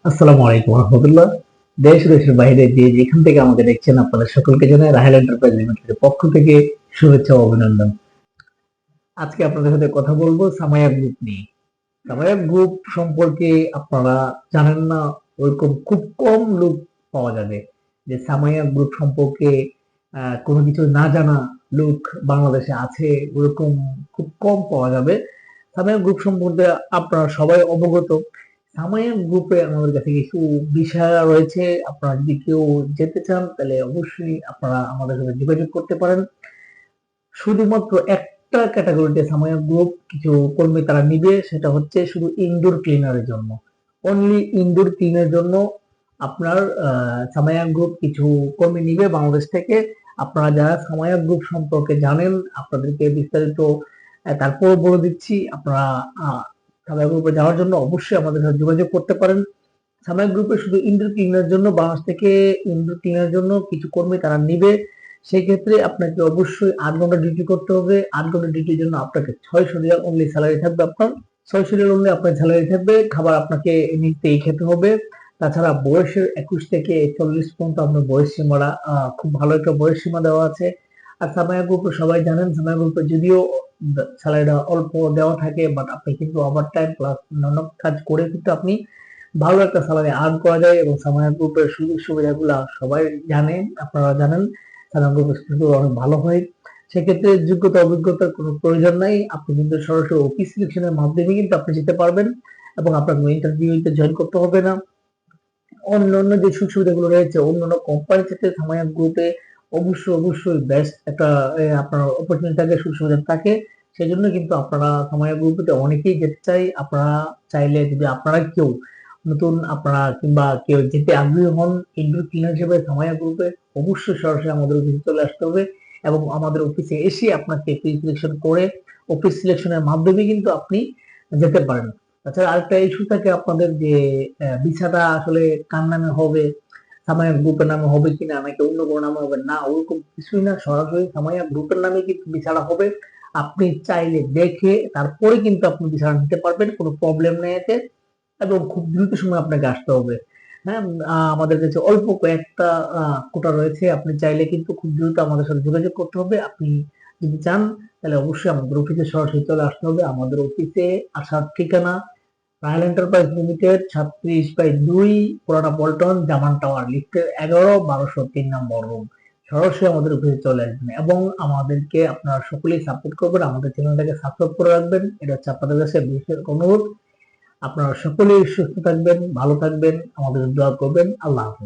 আসসালামু আলাইকুম রহমতুল্লাহ। দেশ ও দেশের বাইরে যে যেখান থেকে আমাকে দেখছেন আপনাদের সকলকে জানাই রাহেল এন্টারপ্রাইজ লিমিটেডের পক্ষ থেকে শুভেচ্ছা ও অভিনন্দন। আজকে আপনাদের সাথে কথা বলবো সামাইয়া গ্রুপ নিয়ে। সামাইয়া গ্রুপ সম্পর্কে আপনারা জানেন না, ওরকম খুব কম লোক পাওয়া যাবে যে সামাইয়া গ্রুপ সম্পর্কে কোনো কিছু না জানা লোক বাংলাদেশে আছে, ওরকম খুব কম পাওয়া যাবে। সামাইয়া গ্রুপ সম্পর্কে আপনারা সবাই অবগত। সামাইয়া গ্রুপে আমাদের কাছে কিছু বিষয় রয়েছে। আপনারা যদি কেউ যেতে চান তাহলে অবশ্যই আপনারা আমাদের সাথে যোগাযোগ করতে পারেন। শুধুমাত্র একটা ক্যাটাগরিতে সামাইয়া গ্রুপ কিছু কর্মী তারা নিবে, সেটা হচ্ছে শুধু ইনডোর ক্লিনারের জন্য। অনলি ইনডোর ক্লিনের জন্য আপনার সামাইয়া গ্রুপ কিছু কর্মী নিবে বাংলাদেশ থেকে। আপনারা যারা সামাইয়া গ্রুপ সম্পর্কে জানেন আপনাদেরকে বিস্তারিত তারপর বলে দিচ্ছি। আপনারা সামাইয়া গ্রুপে যাওয়ার জন্য অবশ্যই আমাদের সাথে যোগাযোগ করতে পারেন। সামাইয়া গ্রুপে শুধু ইনডোর ক্লিনার জন্য বাংলাদেশ থেকে ইনডোর ক্লিনার জন্য কিছু কর্মী তারা নিবে। সেই ক্ষেত্রে আপনাকে অবশ্যই 8 ঘন্টা ডিউটি করতে হবে। 8 ঘন্টা ডিউটির জন্য আপনাকে 600 রিয়াল অনলি স্যালারি থাকবে। আপনার 600 রিয়াল অনলি আপনার স্যালারি থাকবে। খাবার আপনাকে নিজেই খেতে হবে। তাছাড়া বয়সের 21 থেকে 40 পর্যন্ত আপনার বয়স সীমাটা খুব ভালো একটা বয়স সীমা দেওয়া আছে। আর সামাইয়া গ্রুপে সবাই জানেন, সামাইয়া গ্রুপে যদিও স্যালারিটা অল্প দেওয়া থাকে, বাট আপনি কিন্তু ওভার টাইম প্লাস অন্যান্য কাজ করে কিন্তু আপনি ভালো একটা স্যালারি আর্ন করা যায়। এবং সামাইয়া গ্রুপের সুযোগ সুবিধাগুলা সবাই জানেন, আপনারা জানেন সামাইয়া গ্রুপের সুযোগ অনেক ভালো হয়। সেক্ষেত্রে যোগ্যতা অভিজ্ঞতার কোনো প্রয়োজন নাই। আপনি কিন্তু সরাসরি অফিস সিলেকশনের মাধ্যমে কিন্তু আপনি যেতে পারবেন এবং আপনার ইন্টারভিউতে জয়েন করতে হবে না। অন্যান্য যে সুযোগ সুবিধাগুলো রয়েছে অন্যান্য কোম্পানির ক্ষেত্রে সামাইয়া গ্রুপে অবশ্যই বেস্ট একটা আপনার অপরচুনিটি থাকে, সুযোগ সুবিধা থাকে। সেজন্য কিন্তু আপনারা সামাইয়া গ্রুপে অনেকেই যেতে চাই। আপনারা চাইলে যদি আপনারা কেউ নতুন আপনারা কিংবা কেউ যেতে আগ্রহী হন ইনডোর ক্লিনার হিসেবে সামাইয়া গ্রুপে, অবশ্যই সরাসরি আমাদের অফিসে চলে আসতে হবে এবং আমাদের অফিসে এসে আপনাকে প্রি সিলেকশন করে অফিস সিলেকশনের মাধ্যমে কিন্তু আপনি যেতে পারেন। তাছাড়া আরেকটা ইস্যু থাকে আপনাদের যে ভিসাটা আসলে কার নামে হবে, সামাইয়া গ্রুপের নামে হবে কিনা নাকি অন্য কোনো নামে হবে, না ওরকম কিছুই না, সরাসরি সামাইয়া গ্রুপের নামে কিন্তু ভিসাটা হবে। আপনি চাইলে দেখে তারপরে কিন্তু আপনি ভিসাটা নিতে পারবেন, কোনো প্রবলেম নেই এতে। এবং খুব দ্রুত সময় আপনাকে আসতে হবে। হ্যাঁ, আমাদের কাছে অল্প কয়েকটা কোটা রয়েছে। আপনি চাইলে কিন্তু খুব দ্রুত আমাদের সাথে যোগাযোগ করতে হবে। আপনি যদি চান তাহলে অবশ্যই আমাদের অফিসে সরাসরি চলে আসতে হবে। আমাদের অফিসে আসার ঠিকানা রাহেল এন্টারপ্রাইজ লিমিটেড 36/2 পুরানা পল্টন, জামান টাওয়ার, লিফটের 11 1203 নম্বর রুম। সরাসরি আমাদের অফিসে চলে আসবেন এবং আমাদেরকে আপনারা সকলেই সাপোর্ট করবেন, আমাদের চ্যানেলটাকে সাবস্ক্রাইব করে রাখবেন। এটা হচ্ছে আপনাদের কাছে বিশেষ অনুরোধ। আপনারা সকলেই সুস্থ থাকবেন, ভালো থাকবেন, আমাদের দোয়া করবেন। আল্লাহ হাফেজ।